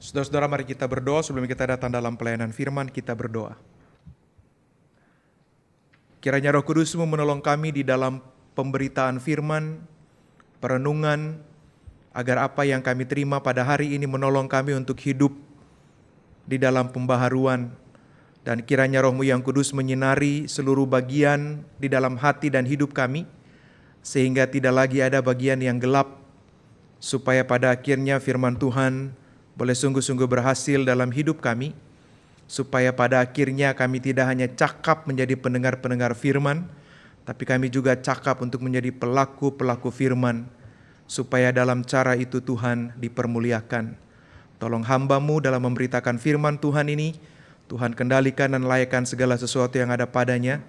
Saudara-saudara, mari kita berdoa sebelum kita datang dalam pelayanan firman, kita berdoa. Kiranya Roh Kudus-Mu menolong kami di dalam pemberitaan firman, perenungan, agar apa yang kami terima pada hari ini menolong kami untuk hidup di dalam pembaharuan. Dan kiranya Roh-Mu yang kudus menyinari seluruh bagian di dalam hati dan hidup kami, sehingga tidak lagi ada bagian yang gelap, supaya pada akhirnya firman Tuhan boleh sungguh-sungguh berhasil dalam hidup kami, supaya pada akhirnya kami tidak hanya cakap menjadi pendengar-pendengar firman, tapi kami juga cakap untuk menjadi pelaku-pelaku firman, supaya dalam cara itu Tuhan dipermuliakan. Tolong hamba-Mu dalam memberitakan firman Tuhan ini, Tuhan kendalikan dan layakkan segala sesuatu yang ada padanya,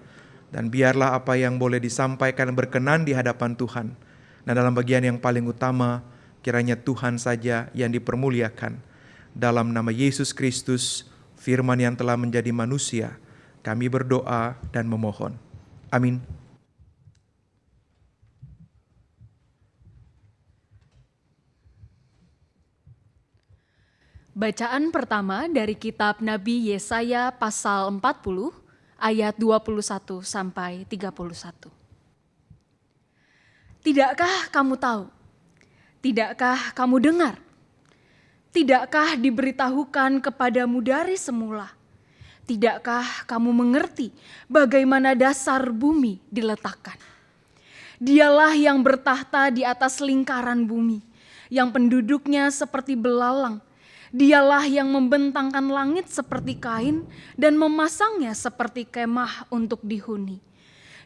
dan biarlah apa yang boleh disampaikan berkenan di hadapan Tuhan. Dan dalam bagian yang paling utama, kiranya Tuhan saja yang dipermuliakan. Dalam nama Yesus Kristus, firman yang telah menjadi manusia, kami berdoa dan memohon. Amin. Bacaan pertama dari kitab Nabi Yesaya pasal 40 ayat 21 sampai 31. Tidakkah kamu tahu? Tidakkah kamu dengar? Tidakkah diberitahukan kepadamu dari semula? Tidakkah kamu mengerti bagaimana dasar bumi diletakkan? Dialah yang bertahta di atas lingkaran bumi, yang penduduknya seperti belalang. Dialah yang membentangkan langit seperti kain dan memasangnya seperti kemah untuk dihuni.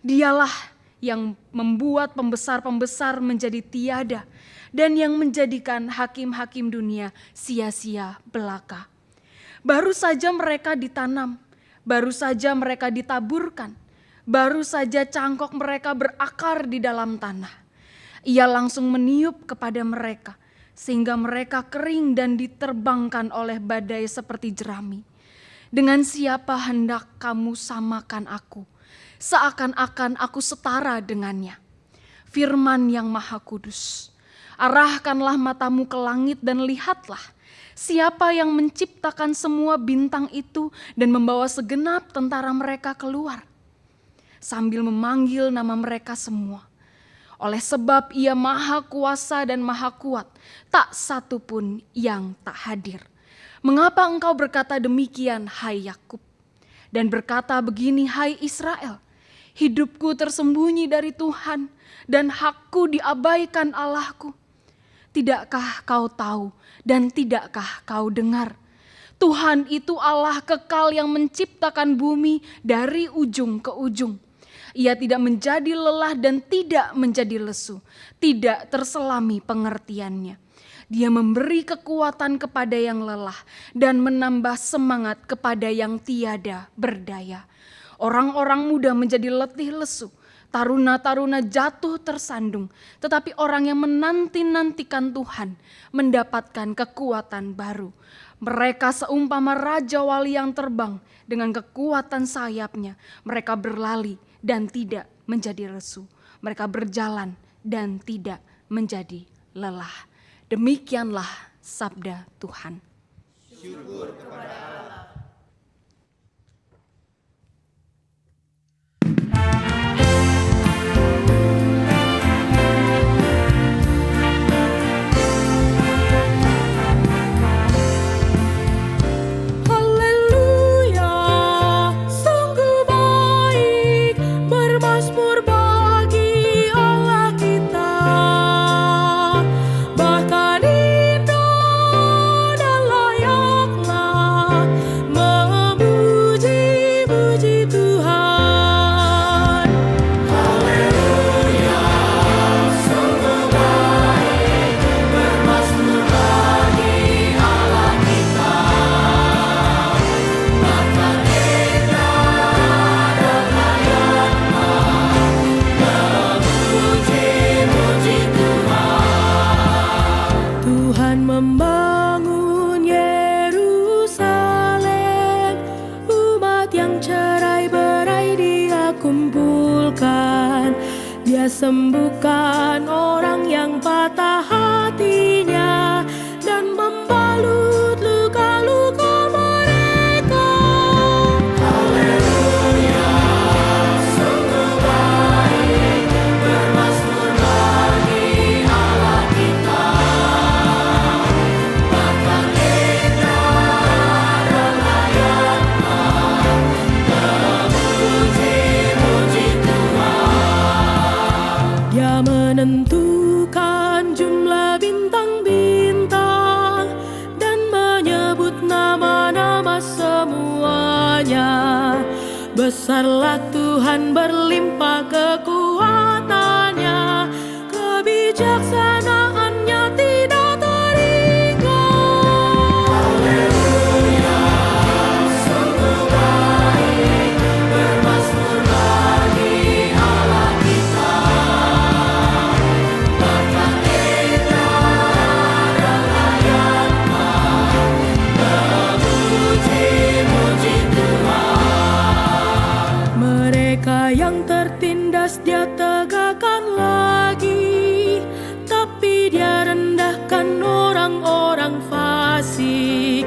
Dialah yang membuat pembesar-pembesar menjadi tiada dan yang menjadikan hakim-hakim dunia sia-sia belaka. Baru saja mereka ditanam, baru saja mereka ditaburkan, baru saja cangkok mereka berakar di dalam tanah. Ia langsung meniup kepada mereka, sehingga mereka kering dan diterbangkan oleh badai seperti jerami. Dengan siapa hendak kamu samakan aku? Seakan-akan aku setara dengannya. Firman yang Maha Kudus. Arahkanlah matamu ke langit dan lihatlah, siapa yang menciptakan semua bintang itu dan membawa segenap tentara mereka keluar, sambil memanggil nama mereka semua. Oleh sebab ia maha kuasa dan maha kuat, tak satu pun yang tak hadir. Mengapa engkau berkata demikian, hai Yakub? Dan berkata begini, hai Israel, hidupku tersembunyi dari Tuhan dan hakku diabaikan Allahku. Tidakkah kau tahu dan tidakkah kau dengar? Tuhan itu Allah kekal yang menciptakan bumi dari ujung ke ujung. Ia tidak menjadi lelah dan tidak menjadi lesu, tidak terselami pengertiannya. Dia memberi kekuatan kepada yang lelah dan menambah semangat kepada yang tiada berdaya. Orang-orang muda menjadi letih lesu, taruna-taruna jatuh tersandung, tetapi orang yang menanti-nantikan Tuhan mendapatkan kekuatan baru. Mereka seumpama raja wali yang terbang dengan kekuatan sayapnya. Mereka berlari dan tidak menjadi lesu. Mereka berjalan dan tidak menjadi lelah. Demikianlah sabda Tuhan. Syukur kepada Allah. Dia sembuhkan orang yang patah hatinya dan membalut luka Dia menentukan jumlah bintang-bintang dan menyebut nama-nama semuanya. Besarlah Tuhan, berlimpah kekuatannya, kebijaksanaannya tidak terhingga. Haleluya, sungguh baik, bermasmur bagi Allah kita. Bahkan indah dan layak memuji-muji Tuhan. Mereka yang tertindas Dia tegakkan lagi, tapi Dia rendahkan orang-orang fasik.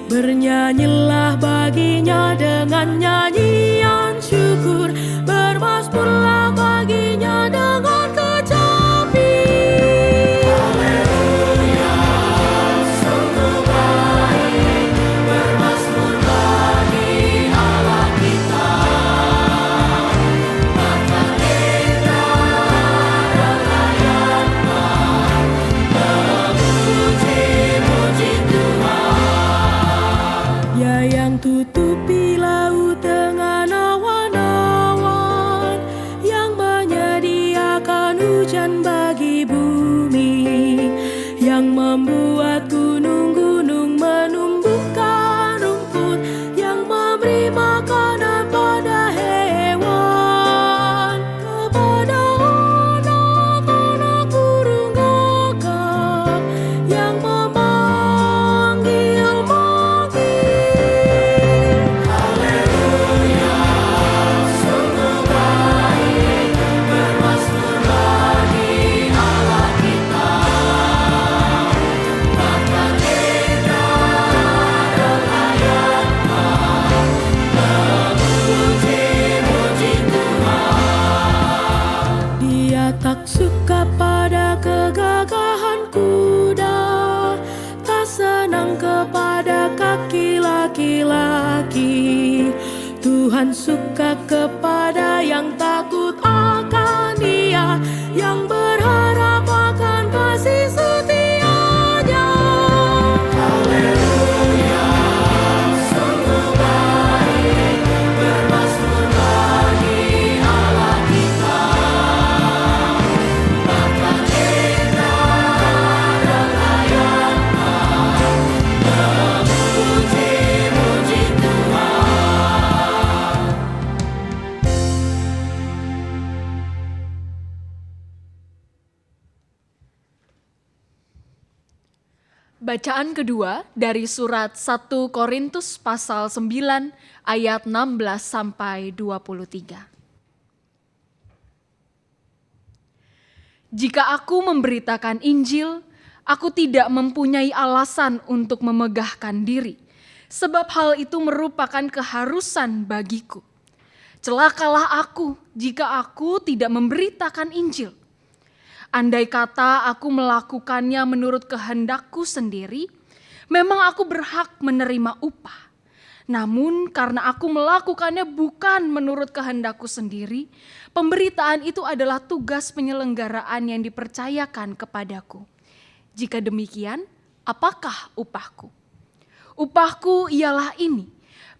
Bernyanyilah baginya dengan nyanyian syukur, bermasmurlah baginya dengan kecapi. Haleluya, sungguh baik, bermasmur bagi Allah kita. Bahkan indah dan layak memuji-muji Tuhan. Dia yang tutupi laut dengan awan-awan, yang menyediakan hujan bagi bumi, yang membuat gunung-gunung menumbuhkan rumput, yang memberi makanan pada hewan, kepada anak-anak burung gagak, yang memanggil-manggil. Haleluya, sungguh baik, bermasmur bagi Allah kita. Bahkan indah dan layak memuji-muji Tuhan. Dia tak suka pada kegagahan kuda, tak senang kepada kaki laki-laki. Tuhan suka kepada yang takut akan Dia, yang berharap akan kasih setia-Nya. Haleluya, sungguh baik, bermasmur bagi Allah kita. Bahkan indah dan layak memuji-muji Tuhan. Bacaan kedua dari surat 1 Korintus pasal 9 ayat 16 sampai 23. Jika aku memberitakan Injil, aku tidak mempunyai alasan untuk memegahkan diri, sebab hal itu merupakan keharusan bagiku. Celakalah aku jika aku tidak memberitakan Injil. Andai kata aku melakukannya menurut kehendakku sendiri, memang aku berhak menerima upah. Namun karena aku melakukannya bukan menurut kehendakku sendiri, pemberitaan itu adalah tugas penyelenggaraan yang dipercayakan kepadaku. Jika demikian, apakah upahku? Upahku ialah ini,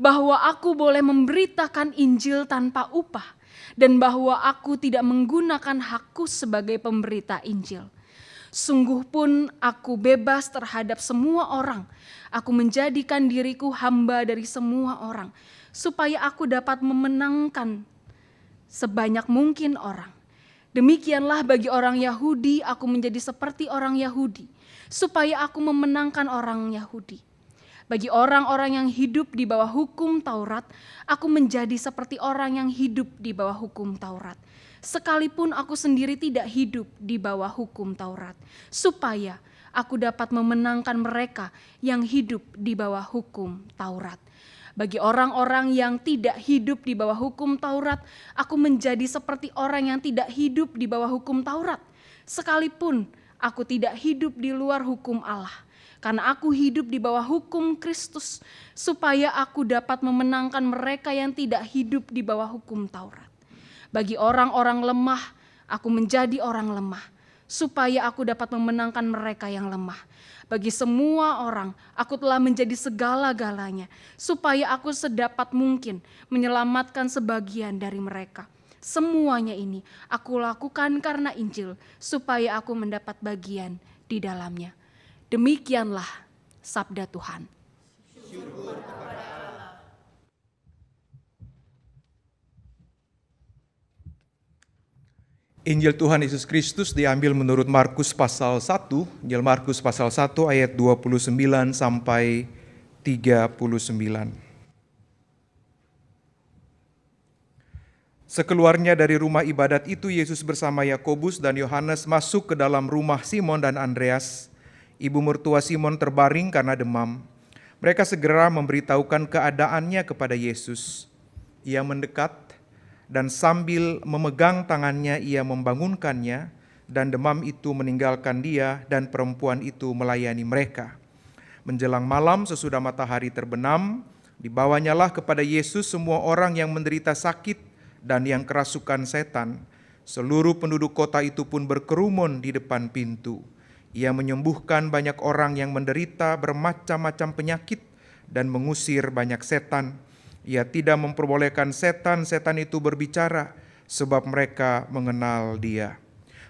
bahwa aku boleh memberitakan Injil tanpa upah, dan bahwa aku tidak menggunakan hakku sebagai pemberita Injil. Sungguh pun aku bebas terhadap semua orang. Aku menjadikan diriku hamba dari semua orang, supaya aku dapat memenangkan sebanyak mungkin orang. Demikianlah bagi orang Yahudi, aku menjadi seperti orang Yahudi, supaya aku memenangkan orang Yahudi. Bagi orang-orang yang hidup di bawah hukum Taurat, aku menjadi seperti orang yang hidup di bawah hukum Taurat. Sekalipun aku sendiri tidak hidup di bawah hukum Taurat, supaya aku dapat memenangkan mereka yang hidup di bawah hukum Taurat. Bagi orang-orang yang tidak hidup di bawah hukum Taurat, aku menjadi seperti orang yang tidak hidup di bawah hukum Taurat. Sekalipun aku tidak hidup di luar hukum Allah, karena aku hidup di bawah hukum Kristus, supaya aku dapat memenangkan mereka yang tidak hidup di bawah hukum Taurat. Bagi orang-orang lemah, Aku menjadi orang lemah, supaya aku dapat memenangkan mereka yang lemah. Bagi semua orang, aku telah menjadi segala-galanya, supaya aku sedapat mungkin menyelamatkan sebagian dari mereka. Semuanya ini aku lakukan karena Injil, supaya aku mendapat bagian di dalamnya. Demikianlah sabda Tuhan. Injil Tuhan Yesus Kristus diambil menurut Markus pasal 1, Injil Markus pasal 1 ayat 29 sampai 39. Sekeluarnya dari rumah ibadat itu, Yesus bersama Yakobus dan Yohanes masuk ke dalam rumah Simon dan Andreas. Ibu mertua Simon terbaring karena demam. Mereka segera memberitahukan keadaannya kepada Yesus. Ia mendekat dan sambil memegang tangannya ia membangunkannya, dan demam itu meninggalkan dia, dan perempuan itu melayani mereka. Menjelang malam sesudah matahari terbenam, dibawanyalah kepada Yesus semua orang yang menderita sakit dan yang kerasukan setan. Seluruh penduduk kota itu pun berkerumun di depan pintu. Ia menyembuhkan banyak orang yang menderita bermacam-macam penyakit dan mengusir banyak setan. Ia tidak memperbolehkan setan-setan itu berbicara, sebab mereka mengenal dia.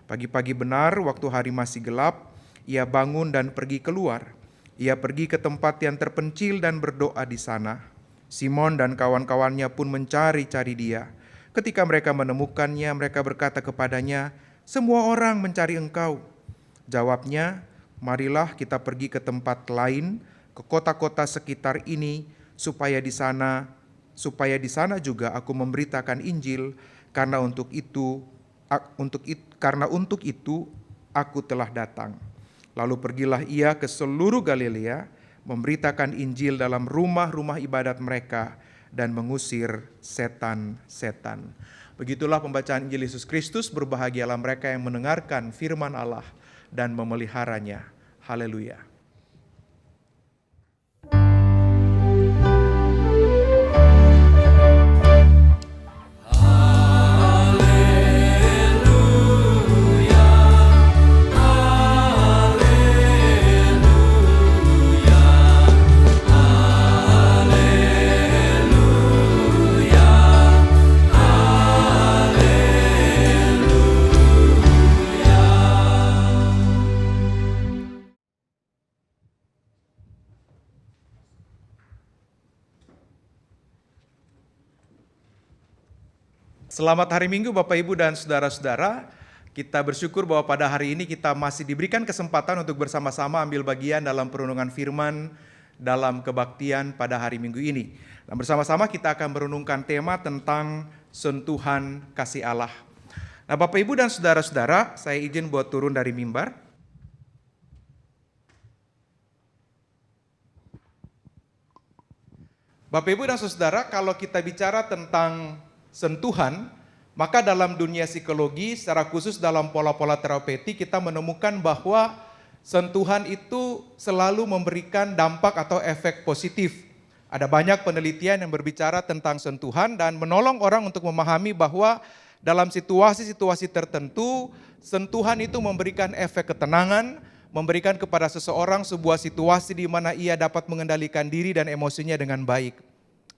Pagi-pagi benar, waktu hari masih gelap, ia bangun dan pergi keluar. Ia pergi ke tempat yang terpencil dan berdoa di sana. Simon dan kawan-kawannya pun mencari-cari dia. Ketika mereka menemukannya, mereka berkata kepadanya, "Semua orang mencari engkau." Jawabnya, "Marilah kita pergi ke tempat lain, ke kota-kota sekitar ini, supaya di sana juga aku memberitakan Injil, karena untuk itu aku telah datang." Lalu pergilah ia ke seluruh Galilea, memberitakan Injil dalam rumah-rumah ibadat mereka dan mengusir setan-setan. Begitulah pembacaan Injil Yesus Kristus. Berbahagialah mereka yang mendengarkan firman Allah dan memeliharanya. Haleluya. Selamat hari Minggu Bapak Ibu dan saudara-saudara. Kita bersyukur bahwa pada hari ini kita masih diberikan kesempatan untuk bersama-sama ambil bagian dalam perenungan firman dalam kebaktian pada hari Minggu ini. Dan bersama-sama kita akan merenungkan tema tentang sentuhan kasih Allah. Nah Bapak Ibu dan saudara-saudara, saya izin buat turun dari mimbar. Bapak Ibu dan saudara, kalau kita bicara tentang sentuhan, maka dalam dunia psikologi, secara khusus dalam pola-pola terapeutik, kita menemukan bahwa sentuhan itu selalu memberikan dampak atau efek positif. Ada banyak penelitian yang berbicara tentang sentuhan dan menolong orang untuk memahami bahwa dalam situasi-situasi tertentu, sentuhan itu memberikan efek ketenangan, memberikan kepada seseorang sebuah situasi di mana ia dapat mengendalikan diri dan emosinya dengan baik.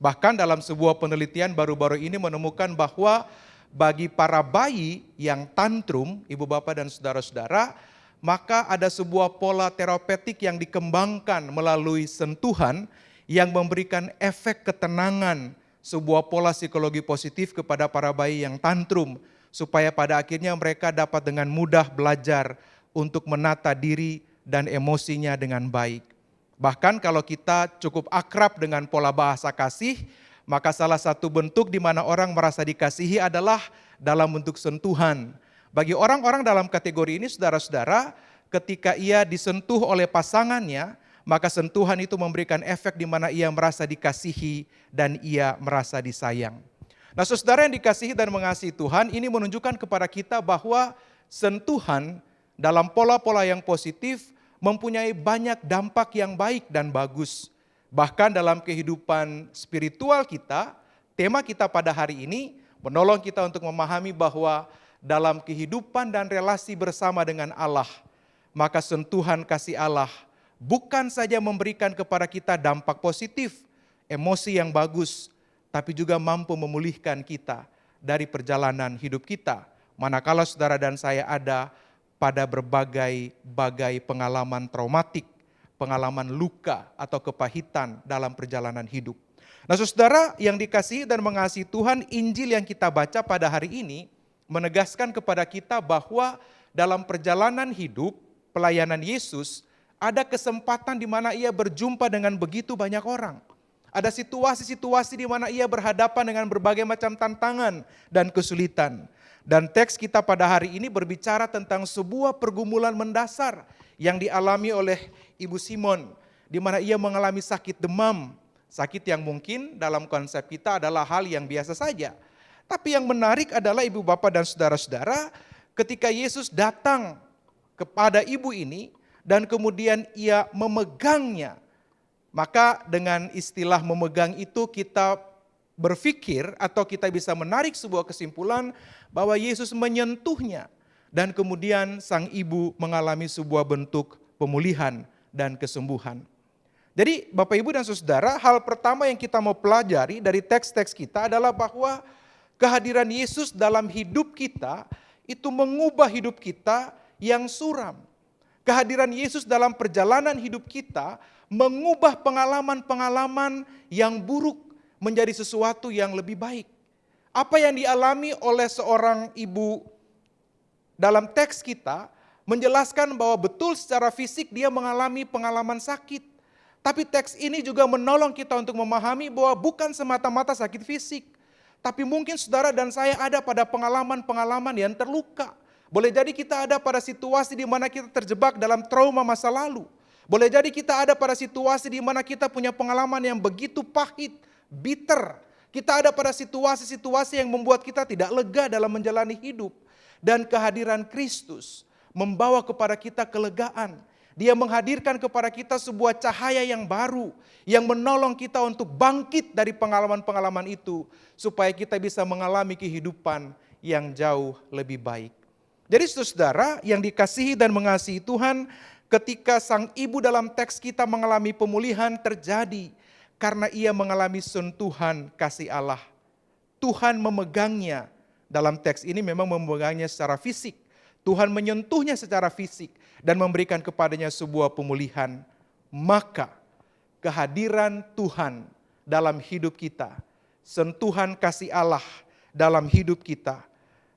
Bahkan dalam sebuah penelitian baru-baru ini menemukan bahwa bagi para bayi yang tantrum, ibu bapak dan saudara-saudara, maka ada sebuah pola terapeutik yang dikembangkan melalui sentuhan yang memberikan efek ketenangan, sebuah pola psikologi positif kepada para bayi yang tantrum, supaya pada akhirnya mereka dapat dengan mudah belajar untuk menata diri dan emosinya dengan baik. Bahkan kalau kita cukup akrab dengan pola bahasa kasih, maka salah satu bentuk di mana orang merasa dikasihi adalah dalam bentuk sentuhan. Bagi orang-orang dalam kategori ini, saudara-saudara, ketika ia disentuh oleh pasangannya, maka sentuhan itu memberikan efek di mana ia merasa dikasihi dan ia merasa disayang. Nah saudara yang dikasihi dan mengasihi Tuhan, ini menunjukkan kepada kita bahwa sentuhan dalam pola-pola yang positif mempunyai banyak dampak yang baik dan bagus. Bahkan dalam kehidupan spiritual kita, tema kita pada hari ini menolong kita untuk memahami bahwa dalam kehidupan dan relasi bersama dengan Allah, maka sentuhan kasih Allah bukan saja memberikan kepada kita dampak positif, emosi yang bagus, tapi juga mampu memulihkan kita dari perjalanan hidup kita. Manakala saudara dan saya ada pada berbagai pengalaman traumatik, pengalaman luka atau kepahitan dalam perjalanan hidup. Nah saudara yang dikasihi dan mengasihi Tuhan, Injil yang kita baca pada hari ini menegaskan kepada kita bahwa dalam perjalanan hidup, pelayanan Yesus, ada kesempatan di mana ia berjumpa dengan begitu banyak orang. Ada situasi-situasi di mana ia berhadapan dengan berbagai macam tantangan dan kesulitan. Dan teks kita pada hari ini berbicara tentang sebuah pergumulan mendasar yang dialami oleh Ibu Simon, di mana ia mengalami sakit demam. Sakit yang mungkin dalam konsep kita adalah hal yang biasa saja. Tapi yang menarik adalah ibu bapak dan saudara-saudara, ketika Yesus datang kepada ibu ini dan kemudian ia memegangnya, maka dengan istilah memegang itu kita berpikir atau kita bisa menarik sebuah kesimpulan bahwa Yesus menyentuhnya dan kemudian sang ibu mengalami sebuah bentuk pemulihan dan kesembuhan. Jadi Bapak Ibu dan Saudara, hal pertama yang kita mau pelajari dari teks-teks kita adalah bahwa kehadiran Yesus dalam hidup kita itu mengubah hidup kita yang suram. Kehadiran Yesus dalam perjalanan hidup kita mengubah pengalaman-pengalaman yang buruk menjadi sesuatu yang lebih baik. Apa yang dialami oleh seorang ibu dalam teks kita menjelaskan bahwa betul secara fisik dia mengalami pengalaman sakit. Tapi teks ini juga menolong kita untuk memahami bahwa bukan semata-mata sakit fisik. Tapi mungkin saudara dan saya ada pada pengalaman-pengalaman yang terluka. Boleh jadi kita ada pada situasi di mana kita terjebak dalam trauma masa lalu. Boleh jadi kita ada pada situasi di mana kita punya pengalaman yang begitu pahit, bitter. Kita ada pada situasi-situasi yang membuat kita tidak lega dalam menjalani hidup. Dan kehadiran Kristus membawa kepada kita kelegaan. Dia menghadirkan kepada kita sebuah cahaya yang baru, yang menolong kita untuk bangkit dari pengalaman-pengalaman itu, supaya kita bisa mengalami kehidupan yang jauh lebih baik. Jadi saudara yang dikasihi dan mengasihi Tuhan, ketika sang ibu dalam teks kita mengalami pemulihan terjadi karena ia mengalami sentuhan kasih Allah. Tuhan memegangnya, dalam teks ini memang memegangnya secara fisik. Tuhan menyentuhnya secara fisik dan memberikan kepadanya sebuah pemulihan. Maka kehadiran Tuhan dalam hidup kita, sentuhan kasih Allah dalam hidup kita,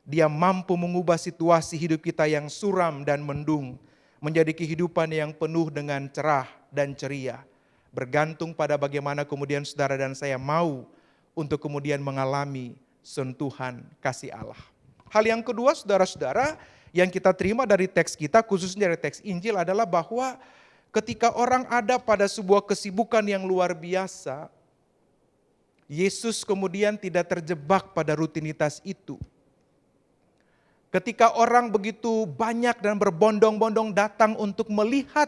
dia mampu mengubah situasi hidup kita yang suram dan mendung menjadi kehidupan yang penuh dengan cerah dan ceria. Bergantung pada bagaimana kemudian saudara dan saya mau untuk kemudian mengalami sentuhan kasih Allah. Hal yang kedua saudara-saudara yang kita terima dari teks kita, khususnya dari teks Injil adalah bahwa ketika orang ada pada sebuah kesibukan yang luar biasa, Yesus kemudian tidak terjebak pada rutinitas itu. Ketika orang begitu banyak dan berbondong-bondong datang untuk melihat,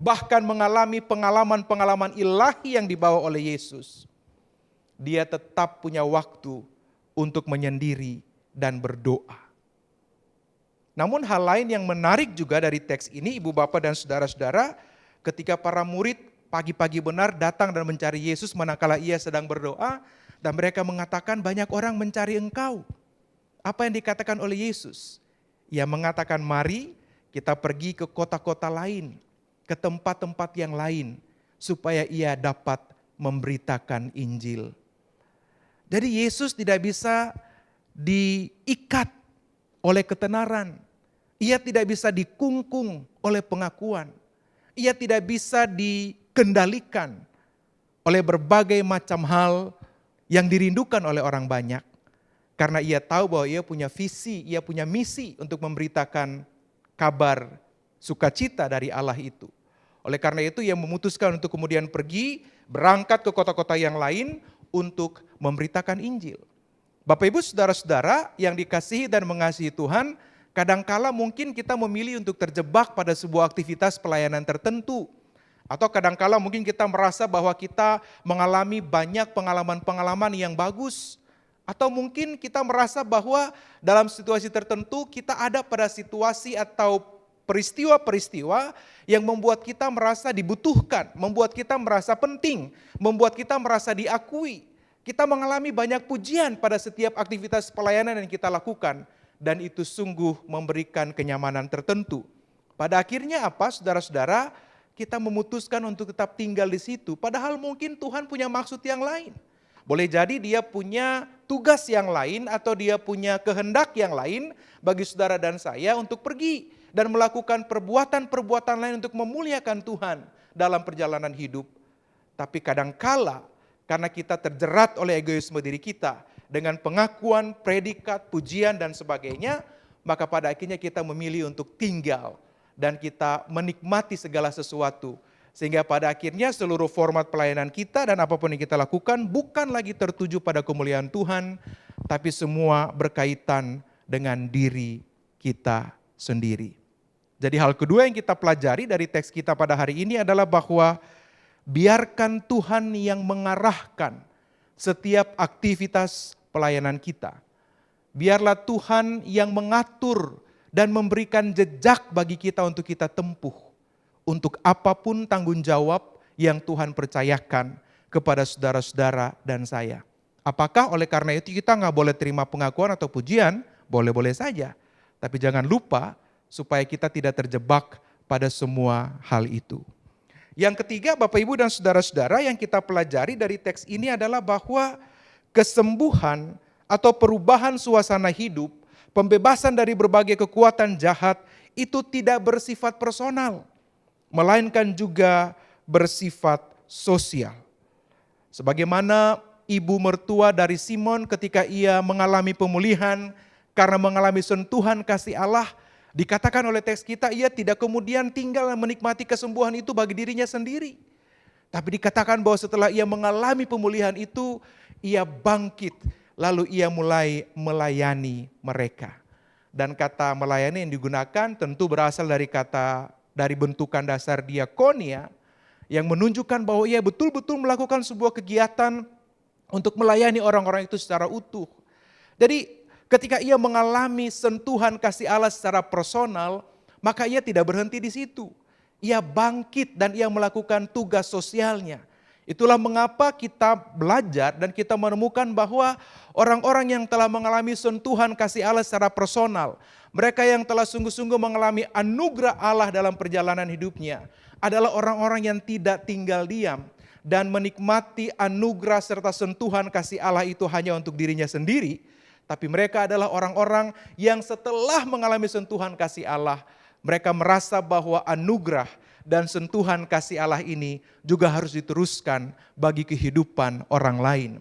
bahkan mengalami pengalaman-pengalaman ilahi yang dibawa oleh Yesus, dia tetap punya waktu untuk menyendiri dan berdoa. Namun hal lain yang menarik juga dari teks ini, ibu bapak dan saudara-saudara, ketika para murid pagi-pagi benar datang dan mencari Yesus manakala ia sedang berdoa, dan mereka mengatakan banyak orang mencari engkau. Apa yang dikatakan oleh Yesus? Ia mengatakan mari kita pergi ke kota-kota lain, ke tempat-tempat yang lain, supaya ia dapat memberitakan Injil. Jadi Yesus tidak bisa diikat oleh ketenaran. Ia tidak bisa dikungkung oleh pengakuan. Ia tidak bisa dikendalikan oleh berbagai macam hal yang dirindukan oleh orang banyak. Karena ia tahu bahwa ia punya visi, ia punya misi untuk memberitakan kabar sukacita dari Allah itu. Oleh karena itu ia memutuskan untuk kemudian pergi, berangkat ke kota-kota yang lain untuk memberitakan Injil. Bapak Ibu saudara-saudara yang dikasihi dan mengasihi Tuhan, kadangkala mungkin kita memilih untuk terjebak pada sebuah aktivitas pelayanan tertentu. Atau kadangkala mungkin kita merasa bahwa kita mengalami banyak pengalaman-pengalaman yang bagus. Atau mungkin kita merasa bahwa dalam situasi tertentu kita ada pada situasi atau peristiwa-peristiwa yang membuat kita merasa dibutuhkan, membuat kita merasa penting, membuat kita merasa diakui. Kita mengalami banyak pujian pada setiap aktivitas pelayanan yang kita lakukan, dan itu sungguh memberikan kenyamanan tertentu. Pada akhirnya apa, saudara-saudara? Kita memutuskan untuk tetap tinggal di situ, padahal mungkin Tuhan punya maksud yang lain. Boleh jadi dia punya tugas yang lain atau dia punya kehendak yang lain bagi saudara dan saya untuk pergi dan melakukan perbuatan-perbuatan lain untuk memuliakan Tuhan dalam perjalanan hidup. Tapi kadangkala karena kita terjerat oleh egoisme diri kita dengan pengakuan, predikat, pujian dan sebagainya, maka pada akhirnya kita memilih untuk tinggal dan kita menikmati segala sesuatu. Sehingga pada akhirnya seluruh format pelayanan kita dan apapun yang kita lakukan bukan lagi tertuju pada kemuliaan Tuhan, tapi semua berkaitan dengan diri kita sendiri. Jadi hal kedua yang kita pelajari dari teks kita pada hari ini adalah bahwa biarkan Tuhan yang mengarahkan setiap aktivitas pelayanan kita. Biarlah Tuhan yang mengatur dan memberikan jejak bagi kita untuk kita tempuh. Untuk apapun tanggung jawab yang Tuhan percayakan kepada saudara-saudara dan saya. Apakah oleh karena itu kita nggak boleh terima pengakuan atau pujian? Boleh-boleh saja. Tapi jangan lupa supaya kita tidak terjebak pada semua hal itu. Yang ketiga, Bapak Ibu dan saudara-saudara, yang kita pelajari dari teks ini adalah bahwa kesembuhan atau perubahan suasana hidup, pembebasan dari berbagai kekuatan jahat itu tidak bersifat personal, melainkan juga bersifat sosial. Sebagaimana ibu mertua dari Simon ketika ia mengalami pemulihan karena mengalami sentuhan kasih Allah, dikatakan oleh teks kita ia tidak kemudian tinggal menikmati kesembuhan itu bagi dirinya sendiri. Tapi dikatakan bahwa setelah ia mengalami pemulihan itu, ia bangkit, lalu ia mulai melayani mereka. Dan kata melayani yang digunakan tentu berasal dari bentukan dasar diakonia yang menunjukkan bahwa ia betul-betul melakukan sebuah kegiatan untuk melayani orang-orang itu secara utuh. Jadi ketika ia mengalami sentuhan kasih Allah secara personal, maka ia tidak berhenti di situ. Ia bangkit dan ia melakukan tugas sosialnya. Itulah mengapa kita belajar dan kita menemukan bahwa orang-orang yang telah mengalami sentuhan kasih Allah secara personal, mereka yang telah sungguh-sungguh mengalami anugerah Allah dalam perjalanan hidupnya, adalah orang-orang yang tidak tinggal diam dan menikmati anugerah serta sentuhan kasih Allah itu hanya untuk dirinya sendiri, tapi mereka adalah orang-orang yang setelah mengalami sentuhan kasih Allah, mereka merasa bahwa anugerah dan sentuhan kasih Allah ini juga harus diteruskan bagi kehidupan orang lain.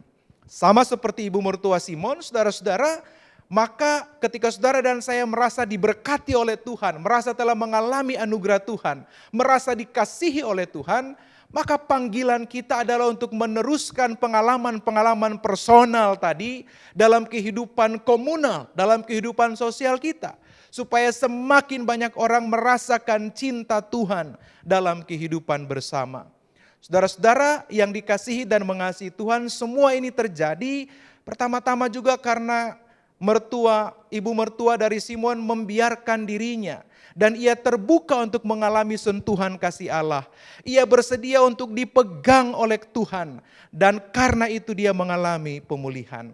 Sama seperti ibu mertua Simon, saudara-saudara, maka ketika saudara dan saya merasa diberkati oleh Tuhan, merasa telah mengalami anugerah Tuhan, merasa dikasihi oleh Tuhan, maka panggilan kita adalah untuk meneruskan pengalaman-pengalaman personal tadi dalam kehidupan komunal, dalam kehidupan sosial kita. Supaya semakin banyak orang merasakan cinta Tuhan dalam kehidupan bersama. Saudara-saudara yang dikasihi dan mengasihi Tuhan, semua ini terjadi pertama-tama juga karena ibu mertua dari Simon membiarkan dirinya. Dan ia terbuka untuk mengalami sentuhan kasih Allah. Ia bersedia untuk dipegang oleh Tuhan. Dan karena itu dia mengalami pemulihan.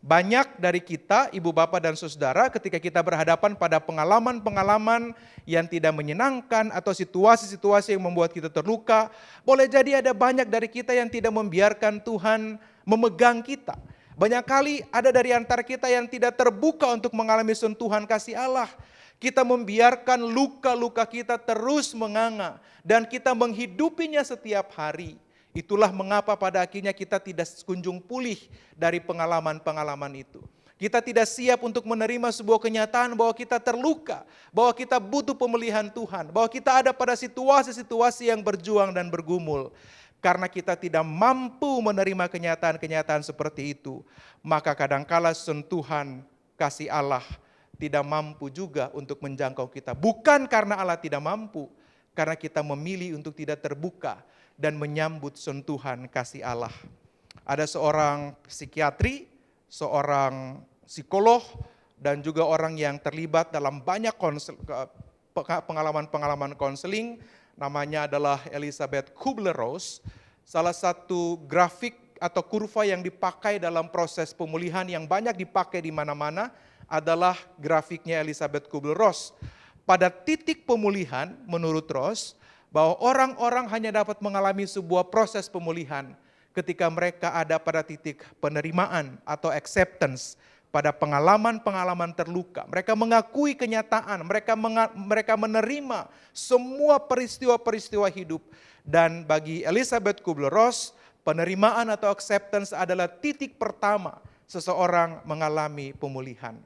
Banyak dari kita, ibu bapak dan saudara, ketika kita berhadapan pada pengalaman-pengalaman yang tidak menyenangkan atau situasi-situasi yang membuat kita terluka, boleh jadi ada banyak dari kita yang tidak membiarkan Tuhan memegang kita. Banyak kali ada dari antara kita yang tidak terbuka untuk mengalami sentuhan kasih Allah. Kita membiarkan luka-luka kita terus menganga dan kita menghidupinya setiap hari. Itulah mengapa pada akhirnya kita tidak kunjung pulih dari pengalaman-pengalaman itu. Kita tidak siap untuk menerima sebuah kenyataan bahwa kita terluka, bahwa kita butuh pemulihan Tuhan, bahwa kita ada pada situasi-situasi yang berjuang dan bergumul. Karena kita tidak mampu menerima kenyataan-kenyataan seperti itu, maka kadangkala sentuhan kasih Allah tidak mampu juga untuk menjangkau kita. Bukan karena Allah tidak mampu, karena kita memilih untuk tidak terbuka dan menyambut sentuhan kasih Allah. Ada seorang psikiatri, seorang psikolog dan juga orang yang terlibat dalam banyak pengalaman-pengalaman konseling. Namanya adalah Elizabeth Kubler-Ross. Salah satu grafik atau kurva yang dipakai dalam proses pemulihan yang banyak dipakai di mana-mana adalah grafiknya Elizabeth Kubler-Ross. Pada titik pemulihan menurut Ross, bahwa orang-orang hanya dapat mengalami sebuah proses pemulihan ketika mereka ada pada titik penerimaan atau acceptance, pada pengalaman-pengalaman terluka. Mereka mengakui kenyataan, mereka menerima semua peristiwa-peristiwa hidup. Dan bagi Elizabeth Kubler-Ross, penerimaan atau acceptance adalah titik pertama seseorang mengalami pemulihan.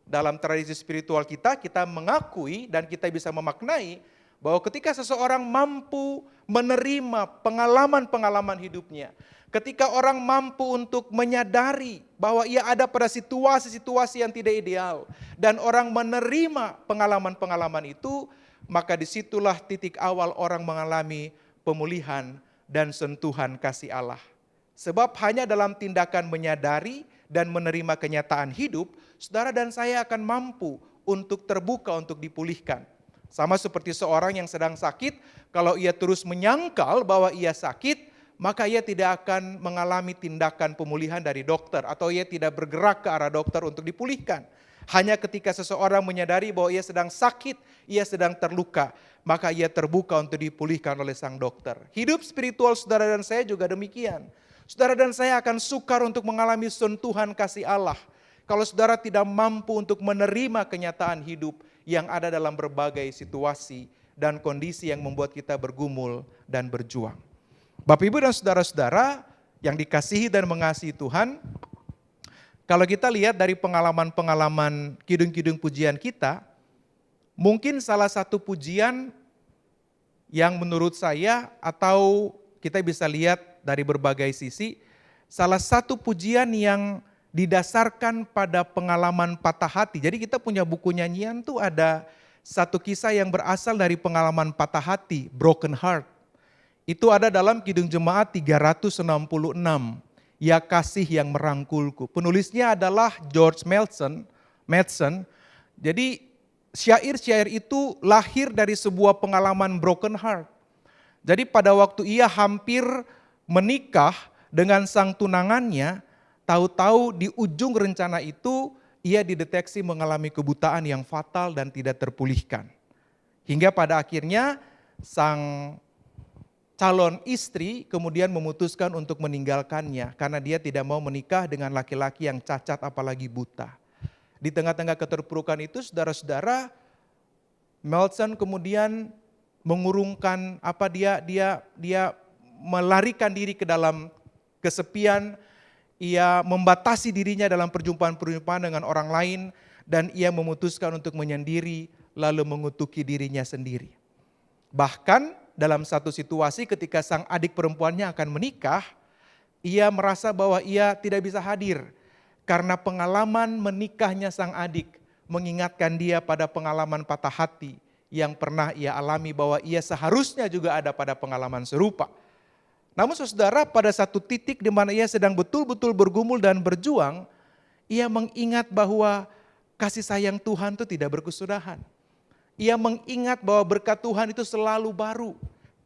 Dalam tradisi spiritual kita mengakui dan kita bisa memaknai bahwa ketika seseorang mampu menerima pengalaman-pengalaman hidupnya, ketika orang mampu untuk menyadari bahwa ia ada pada situasi-situasi yang tidak ideal, dan orang menerima pengalaman-pengalaman itu, maka disitulah titik awal orang mengalami pemulihan dan sentuhan kasih Allah. Sebab hanya dalam tindakan menyadari dan menerima kenyataan hidup, saudara dan saya akan mampu untuk terbuka untuk dipulihkan. Sama seperti seorang yang sedang sakit, kalau ia terus menyangkal bahwa ia sakit, maka ia tidak akan mengalami tindakan pemulihan dari dokter, atau ia tidak bergerak ke arah dokter untuk dipulihkan. Hanya ketika seseorang menyadari bahwa ia sedang sakit, ia sedang terluka, maka ia terbuka untuk dipulihkan oleh sang dokter. Hidup spiritual saudara dan saya juga demikian. Saudara dan saya akan sukar untuk mengalami sentuhan kasih Allah kalau saudara tidak mampu untuk menerima kenyataan hidup yang ada dalam berbagai situasi dan kondisi yang membuat kita bergumul dan berjuang. Bapak, Ibu, dan saudara-saudara yang dikasihi dan mengasihi Tuhan, kalau kita lihat dari pengalaman-pengalaman kidung-kidung pujian kita, mungkin salah satu pujian yang menurut saya, atau kita bisa lihat dari berbagai sisi, salah satu pujian yang didasarkan pada pengalaman patah hati. Jadi kita punya buku nyanyian tuh ada satu kisah yang berasal dari pengalaman patah hati, broken heart. Itu ada dalam Kidung Jemaat 366, Ya Kasih yang Merangkulku. Penulisnya adalah George Mason. Jadi syair-syair itu lahir dari sebuah pengalaman broken heart. Jadi pada waktu ia hampir menikah dengan sang tunangannya, tahu-tahu di ujung rencana itu ia dideteksi mengalami kebutaan yang fatal dan tidak terpulihkan. Hingga pada akhirnya sang calon istri kemudian memutuskan untuk meninggalkannya karena dia tidak mau menikah dengan laki-laki yang cacat apalagi buta. Di tengah-tengah keterpurukan itu, saudara-saudara, Melson kemudian mengurungkan dia melarikan diri ke dalam kesepian. Ia membatasi dirinya dalam perjumpaan-perjumpaan dengan orang lain, dan ia memutuskan untuk menyendiri lalu mengutuki dirinya sendiri. Bahkan dalam satu situasi ketika sang adik perempuannya akan menikah, ia merasa bahwa ia tidak bisa hadir karena pengalaman menikahnya sang adik mengingatkan dia pada pengalaman patah hati yang pernah ia alami, bahwa ia seharusnya juga ada pada pengalaman serupa. Namun saudara, pada satu titik di mana ia sedang betul-betul bergumul dan berjuang, ia mengingat bahwa kasih sayang Tuhan itu tidak berkesudahan. Ia mengingat bahwa berkat Tuhan itu selalu baru.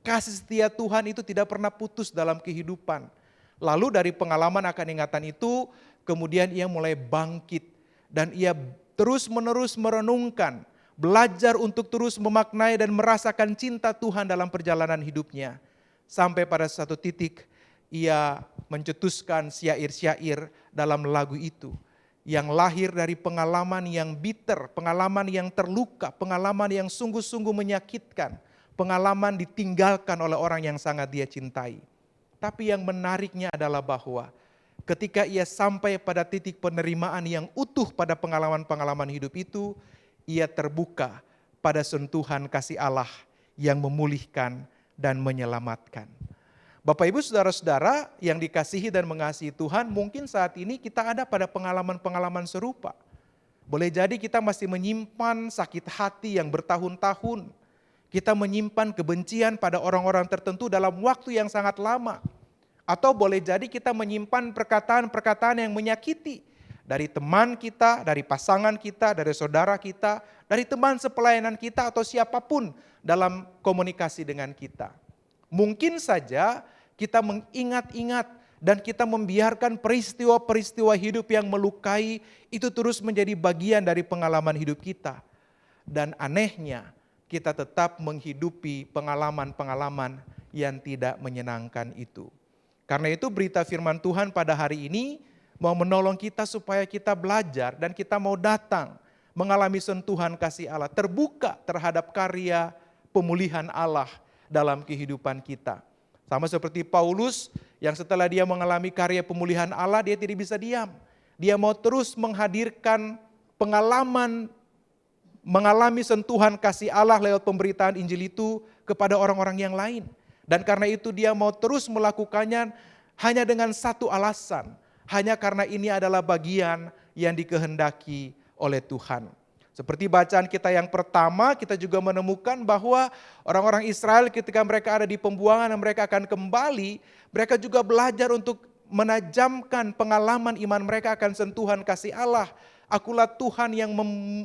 Kasih setia Tuhan itu tidak pernah putus dalam kehidupan. Lalu dari pengalaman akan ingatan itu, kemudian ia mulai bangkit. Dan ia terus-menerus merenungkan, belajar untuk terus memaknai dan merasakan cinta Tuhan dalam perjalanan hidupnya. Sampai pada satu titik ia mencetuskan syair-syair dalam lagu itu yang lahir dari pengalaman yang bitter, pengalaman yang terluka, pengalaman yang sungguh-sungguh menyakitkan, pengalaman ditinggalkan oleh orang yang sangat dia cintai. Tapi yang menariknya adalah bahwa ketika ia sampai pada titik penerimaan yang utuh pada pengalaman-pengalaman hidup itu, ia terbuka pada sentuhan kasih Allah yang memulihkan dan menyelamatkan. Bapak, Ibu, saudara-saudara yang dikasihi dan mengasihi Tuhan, mungkin saat ini kita ada pada pengalaman-pengalaman serupa. Boleh jadi kita masih menyimpan sakit hati yang bertahun-tahun. Kita menyimpan kebencian pada orang-orang tertentu dalam waktu yang sangat lama. Atau boleh jadi kita menyimpan perkataan-perkataan yang menyakiti dari teman kita, dari pasangan kita, dari saudara kita, dari teman sepelayanan kita atau siapapun dalam komunikasi dengan kita. Mungkin saja kita mengingat-ingat dan kita membiarkan peristiwa-peristiwa hidup yang melukai itu terus menjadi bagian dari pengalaman hidup kita. Dan anehnya kita tetap menghidupi pengalaman-pengalaman yang tidak menyenangkan itu. Karena itu berita firman Tuhan pada hari ini mau menolong kita supaya kita belajar dan kita mau datang mengalami sentuhan kasih Allah, terbuka terhadap karya pemulihan Allah dalam kehidupan kita. Sama seperti Paulus yang setelah dia mengalami karya pemulihan Allah, dia tidak bisa diam. Dia mau terus menghadirkan pengalaman mengalami sentuhan kasih Allah lewat pemberitaan Injil itu kepada orang-orang yang lain. Dan karena itu dia mau terus melakukannya hanya dengan satu alasan. Hanya karena ini adalah bagian yang dikehendaki oleh Tuhan. Seperti bacaan kita yang pertama, kita juga menemukan bahwa orang-orang Israel ketika mereka ada di pembuangan dan mereka akan kembali, mereka juga belajar untuk menajamkan pengalaman iman mereka akan sentuhan kasih Allah. Akulah Tuhan yang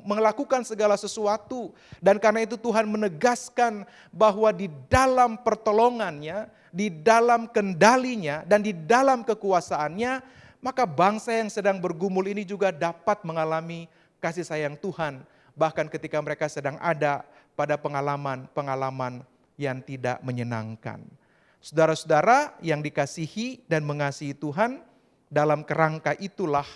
melakukan segala sesuatu. Dan karena itu Tuhan menegaskan bahwa di dalam pertolongannya, di dalam kendalinya, dan di dalam kekuasaannya, maka bangsa yang sedang bergumul ini juga dapat mengalami kasih sayang Tuhan. Bahkan ketika mereka sedang ada pada pengalaman-pengalaman yang tidak menyenangkan. Saudara-saudara yang dikasihi dan mengasihi Tuhan, dalam kerangka itulah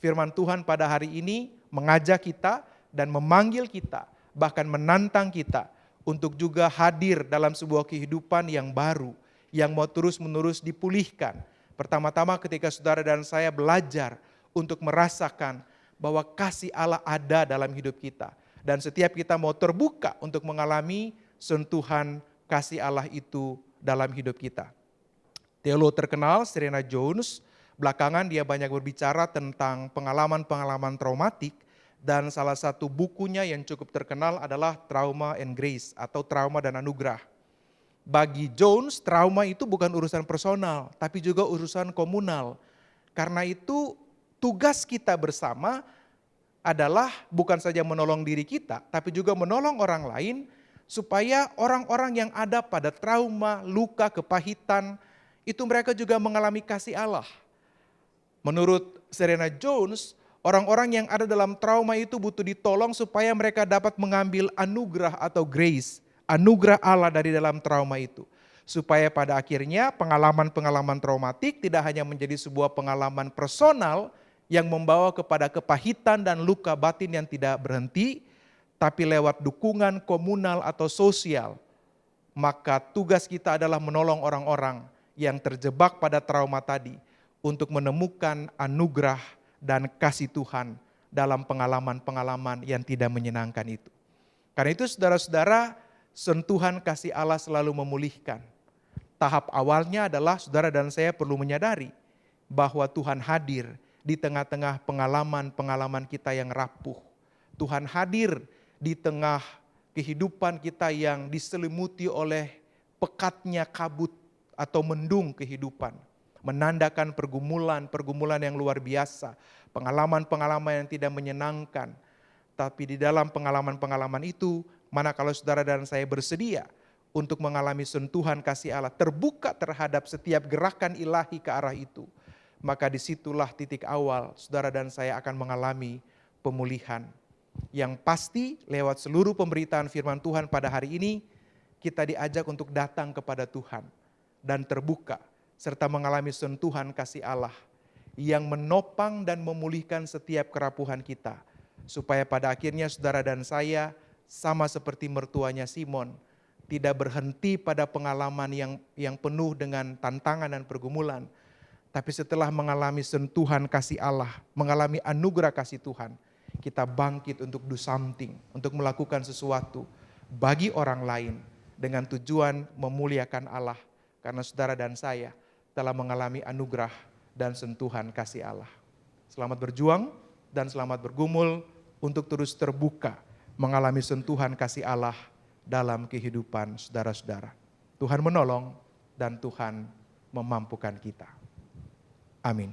firman Tuhan pada hari ini mengajak kita dan memanggil kita, bahkan menantang kita untuk juga hadir dalam sebuah kehidupan yang baru, yang mau terus-menerus dipulihkan. Pertama-tama ketika saudara dan saya belajar untuk merasakan bahwa kasih Allah ada dalam hidup kita. Dan setiap kita mau terbuka untuk mengalami sentuhan kasih Allah itu dalam hidup kita. Teolog terkenal Serena Jones, belakangan dia banyak berbicara tentang pengalaman-pengalaman traumatik. Dan salah satu bukunya yang cukup terkenal adalah Trauma and Grace atau Trauma dan Anugerah. Bagi Jones, trauma itu bukan urusan personal, tapi juga urusan komunal. Karena itu tugas kita bersama adalah bukan saja menolong diri kita, tapi juga menolong orang lain, supaya orang-orang yang ada pada trauma, luka, kepahitan, itu mereka juga mengalami kasih Allah. Menurut Serena Jones, orang-orang yang ada dalam trauma itu butuh ditolong supaya mereka dapat mengambil anugerah atau grace, anugerah Allah dari dalam trauma itu. Supaya pada akhirnya pengalaman-pengalaman traumatik tidak hanya menjadi sebuah pengalaman personal yang membawa kepada kepahitan dan luka batin yang tidak berhenti, tapi lewat dukungan komunal atau sosial. Maka tugas kita adalah menolong orang-orang yang terjebak pada trauma tadi untuk menemukan anugerah dan kasih Tuhan dalam pengalaman-pengalaman yang tidak menyenangkan itu. Karena itu saudara-saudara, sentuhan kasih Allah selalu memulihkan. Tahap awalnya adalah saudara dan saya perlu menyadari bahwa Tuhan hadir di tengah-tengah pengalaman-pengalaman kita yang rapuh. Tuhan hadir di tengah kehidupan kita yang diselimuti oleh pekatnya kabut atau mendung kehidupan. Menandakan pergumulan yang luar biasa. Pengalaman-pengalaman yang tidak menyenangkan. Tapi di dalam pengalaman-pengalaman itu, manakala saudara dan saya bersedia untuk mengalami sentuhan kasih Allah, terbuka terhadap setiap gerakan ilahi ke arah itu, maka disitulah titik awal saudara dan saya akan mengalami pemulihan. Yang pasti lewat seluruh pemberitaan firman Tuhan pada hari ini, kita diajak untuk datang kepada Tuhan dan terbuka, serta mengalami sentuhan kasih Allah yang menopang dan memulihkan setiap kerapuhan kita. Supaya pada akhirnya saudara dan saya sama seperti mertuanya Simon, tidak berhenti pada pengalaman yang penuh dengan tantangan dan pergumulan. Tapi setelah mengalami sentuhan kasih Allah, mengalami anugerah kasih Tuhan, kita bangkit untuk do something, untuk melakukan sesuatu bagi orang lain dengan tujuan memuliakan Allah. Karena saudara dan saya telah mengalami anugerah dan sentuhan kasih Allah. Selamat berjuang dan selamat bergumul untuk terus terbuka mengalami sentuhan kasih Allah dalam kehidupan saudara-saudara. Tuhan menolong dan Tuhan memampukan kita. Amin.